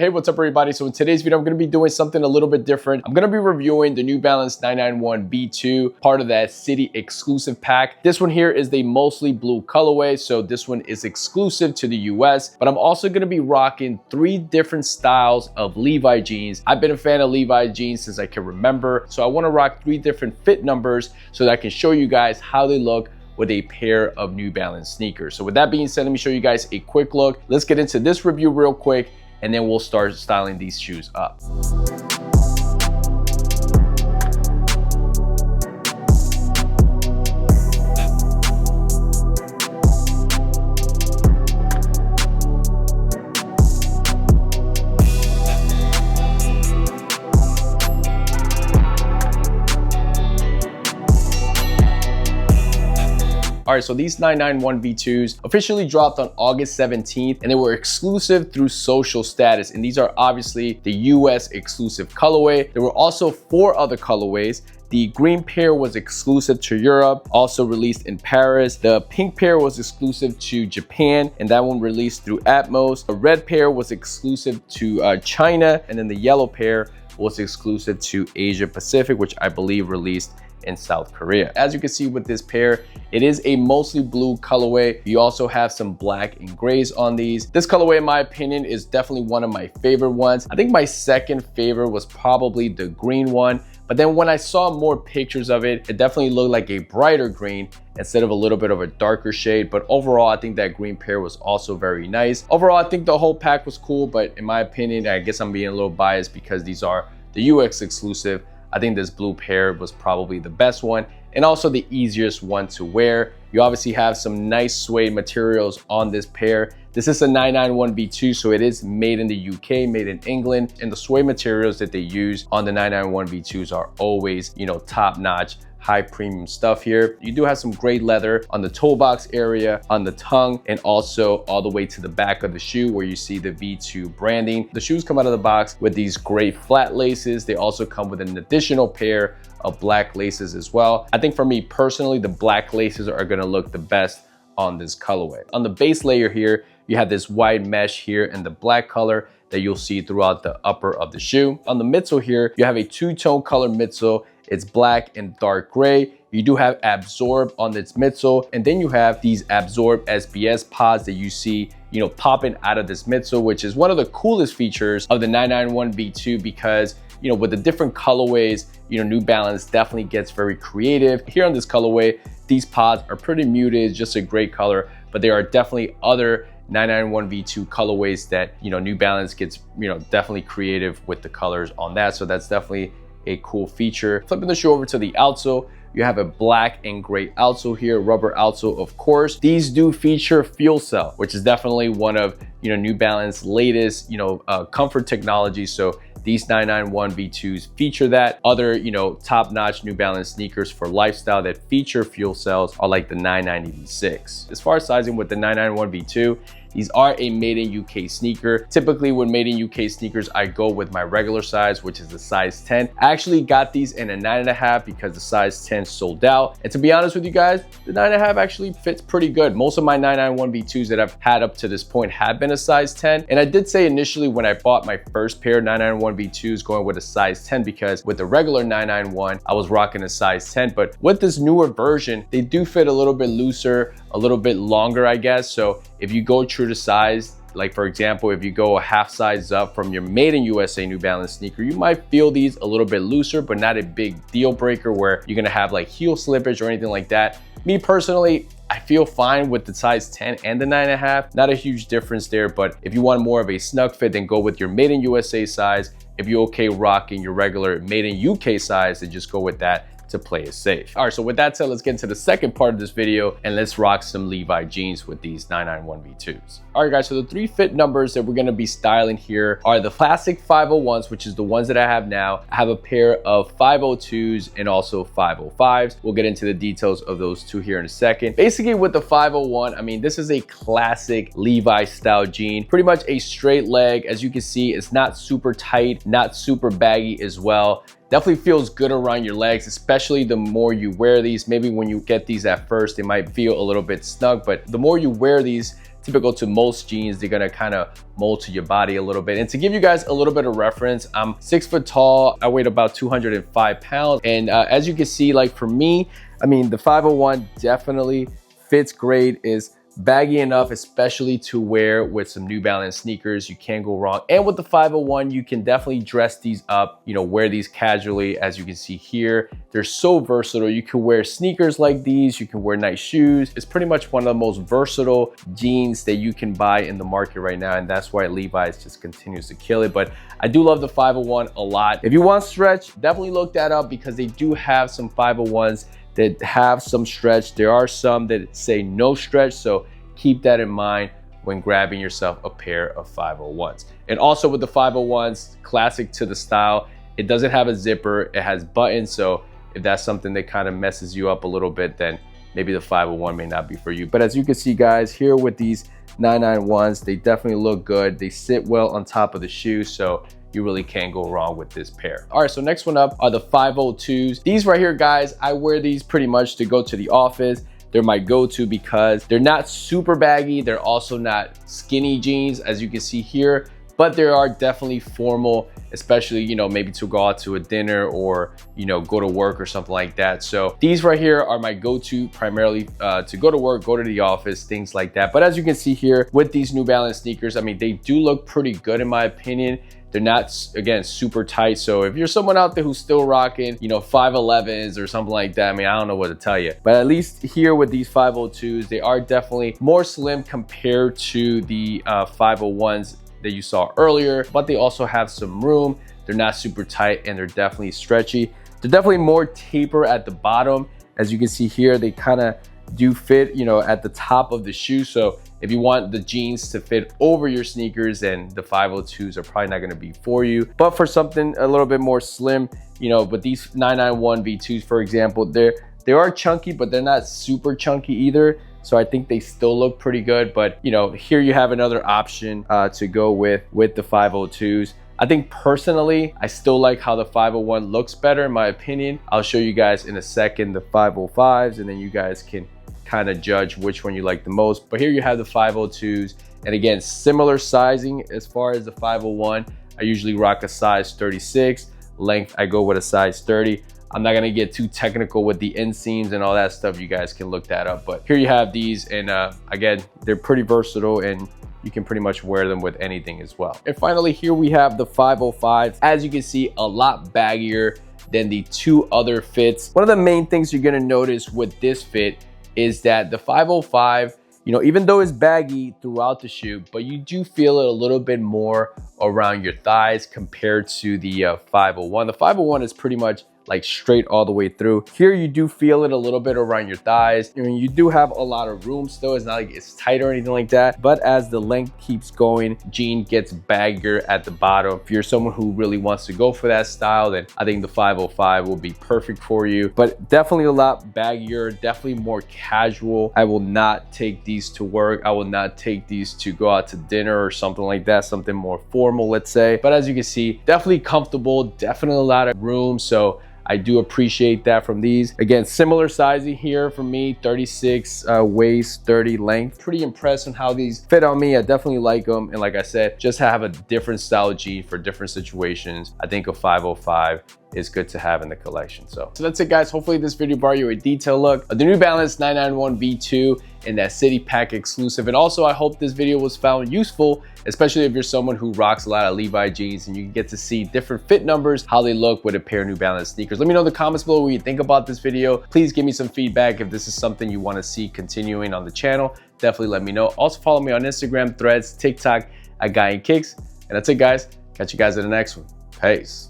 Hey, what's up everybody? So in today's video, I'm gonna be doing something a little bit different. I'm gonna be reviewing the New Balance 991 V2, part of that city exclusive pack. This one here is the mostly blue colorway, so this one is exclusive to the US, but I'm also gonna be rocking 3 different styles of Levi jeans. I've been a fan of Levi jeans since I can remember, so I wanna rock 3 different fit numbers so that I can show you guys how they look with a pair of New Balance sneakers. So with that being said, let me show you guys a quick look. Let's get into this review real quick, and then we'll start styling these shoes up. All right, so these 991 V2s officially dropped on August 17th, and they were exclusive through social status. And these are obviously the US exclusive colorway. There were also 4 other colorways. The green pair was exclusive to Europe, also released in Paris. The pink pair was exclusive to Japan, and that one released through Atmos. The red pair was exclusive to China, and then the yellow pair was exclusive to Asia Pacific, which I believe released in South Korea. As you can see with this pair, it is a mostly blue colorway. You also have some black and grays on these. This colorway, in my opinion, is definitely one of my favorite ones. I think my second favorite was probably the green one, but then when I saw more pictures of it, it definitely looked like a brighter green instead of a little bit of a darker shade. But overall, I think that green pair was also very nice. Overall, I think the whole pack was cool, but in my opinion, I guess I'm being a little biased because these are the US exclusive. I think this blue pair was probably the best one and also the easiest one to wear. You obviously have some nice suede materials on this pair. This is a 991 V2, so it is made in the UK, made in England, and the suede materials that they use on the 991 V2s are always, top-notch, high premium stuff here. You do have some great leather on the toe box area, on the tongue, and also all the way to the back of the shoe where you see the V2 branding. The shoes come out of the box with these great flat laces. They also come with an additional pair of black laces as well. I think for me personally, the black laces are gonna look the best on this colorway. On the base layer here, you have this white mesh here in the black color that you'll see throughout the upper of the shoe. On the midsole here, you have a 2-tone color midsole. It's black and dark gray. You do have Absorb on this midsole, and then you have these Absorb SBS pods that you see, popping out of this midsole, which is one of the coolest features of the 991 V2 because, with the different colorways, New Balance definitely gets very creative. Here on this colorway, these pods are pretty muted, just a great color, but there are definitely other 991 V2 colorways that, New Balance gets, definitely creative with the colors on that. So that's definitely a cool feature. Flipping the shoe over to the outsole, you have a black and gray outsole here, rubber outsole, of course. These do feature fuel cell, which is definitely one of, New Balance latest, comfort technology. So these 991 V2s feature that. Other, top-notch New Balance sneakers for lifestyle that feature fuel cells are like the 990 V6. As far as sizing with the 991 V2, these are a made in UK sneaker. Typically with made in UK sneakers, I go with my regular size, which is the size 10. I actually got these in a 9.5 because the size 10 sold out. And to be honest with you guys, the 9.5 actually fits pretty good. Most of my 991 V2s that I've had up to this point have been a size 10. And I did say initially when I bought my first pair of 991 V2s going with a size 10 because with the regular 991, I was rocking a size 10. But with this newer version, they do fit a little bit looser, a little bit longer, I guess. So if you go true to size, like for example, if you go a half size up from your made in USA New Balance sneaker, you might feel these a little bit looser, but not a big deal breaker where you're gonna have like heel slippage or anything like that. Me personally, I feel fine with the size 10 and the 9.5. Not a huge difference there, but if you want more of a snug fit, then go with your made in USA size. If you're okay rocking your regular made in UK size, then just go with that to play it safe. All right, so with that said, let's get into the second part of this video and let's rock some Levi jeans with these 991 V2s. All right guys, so the 3 fit numbers that we're gonna be styling here are the classic 501s, which is the ones that I have now. I have a pair of 502s and also 505s. We'll get into the details of those 2 here in a second. Basically with the 501, I mean, this is a classic Levi style jean, pretty much a straight leg. As you can see, it's not super tight, not super baggy as well. Definitely feels good around your legs, especially the more you wear these. Maybe when you get these at first, they might feel a little bit snug, but the more you wear these, typical to most jeans. They're gonna kind of mold to your body a little bit. And to give you guys a little bit of reference, I'm 6 foot tall, I weighed about 205 pounds. And as you can see, like for me, I mean, the 501 definitely fits great, is baggy enough, especially to wear with some New Balance sneakers. You can't go wrong. And with the 501, you can definitely dress these up, you know, wear these casually. As you can see here, they're so versatile. You can wear sneakers like these, you can wear nice shoes. It's pretty much one of the most versatile jeans that you can buy in the market right now, and that's why Levi's just continues to kill it. But I do love the 501 a lot. If you want stretch, definitely look that up, because they do have some 501s that have some stretch. There are some that say no stretch, so keep that in mind when grabbing yourself a pair of 501s. And also with the 501s, classic to the style, it doesn't have a zipper, it has buttons. So if that's something that kind of messes you up a little bit, then maybe the 501 may not be for you. But as you can see, guys, here with these 991s, they definitely look good. They sit well on top of the shoe, so you really can't go wrong with this pair. All right, so next one up are the 502s. These right here, guys, I wear these pretty much to go to the office. They're my go-to because they're not super baggy. They're also not skinny jeans, as you can see here, but they are definitely formal, especially, you know, maybe to go out to a dinner or, you know, go to work or something like that. So these right here are my go-to primarily to go to work, go to the office, things like that. But as you can see here with these New Balance sneakers, I mean, they do look pretty good in my opinion. They're not, again, super tight. So if you're someone out there who's still rocking, you know, 511s or something like that, I mean, I don't know what to tell you. But at least here with these 502s, they are definitely more slim compared to the 501s that you saw earlier, but they also have some room. They're not super tight, and they're definitely stretchy. They're definitely more taper at the bottom. As you can see here, they kind of do fit, you know, at the top of the shoe. So if you want the jeans to fit over your sneakers, then the 502s are probably not going to be for you. But for something a little bit more slim, you know, but these 991 V2s, for example, they are chunky, but they're not super chunky either. So I think they still look pretty good. But, you know, here you have another option to go with the 502s. I think personally, I still like how the 501 looks better in my opinion. I'll show you guys in a second the 505s, and then you guys can kind of judge which one you like the most. But here you have the 502s, and again, similar sizing as far as the 501. I usually rock a size 36. Length, I go with a size 30. I'm not gonna get too technical with the inseams and all that stuff. You guys can look that up. But here you have these, and again, they're pretty versatile, and you can pretty much wear them with anything as well. And finally, here we have the 505s. As you can see, a lot baggier than the two other fits. One of the main things you're gonna notice with this fit is that the 505, you know, even though it's baggy throughout the shoe, but you do feel it a little bit more around your thighs compared to the 501. The 501 is pretty much like straight all the way through. Here you do feel it a little bit around your thighs. I mean, you do have a lot of room still. It's not like it's tight or anything like that, but as the length keeps going, jean gets baggier at the bottom. If you're someone who really wants to go for that style, then I think the 505 will be perfect for you. But definitely a lot baggier, definitely more casual. I will not take these to work. I will not take these to go out to dinner or something like that, something more formal, let's say. But as you can see, definitely comfortable, definitely a lot of room. So I do appreciate that from these. Again, similar sizing here for me, 36 waist, 30 length. Pretty impressed on how these fit on me. I definitely like them. And like I said, just have a different style jean for different situations. I think a 505 is good to have in the collection. So that's it, guys. Hopefully this video brought you a detailed look of the New Balance 991 V2 in that City Pack exclusive. And also, I hope this video was found useful, especially if you're someone who rocks a lot of Levi jeans and you get to see different fit numbers, how they look with a pair of New Balance sneakers. Let me know in the comments below what you think about this video. Please give me some feedback if this is something you want to see continuing on the channel. Definitely let me know. Also follow me on Instagram, Threads, TikTok at Guy and Kicks. And that's it, guys. Catch you guys in the next one. Peace.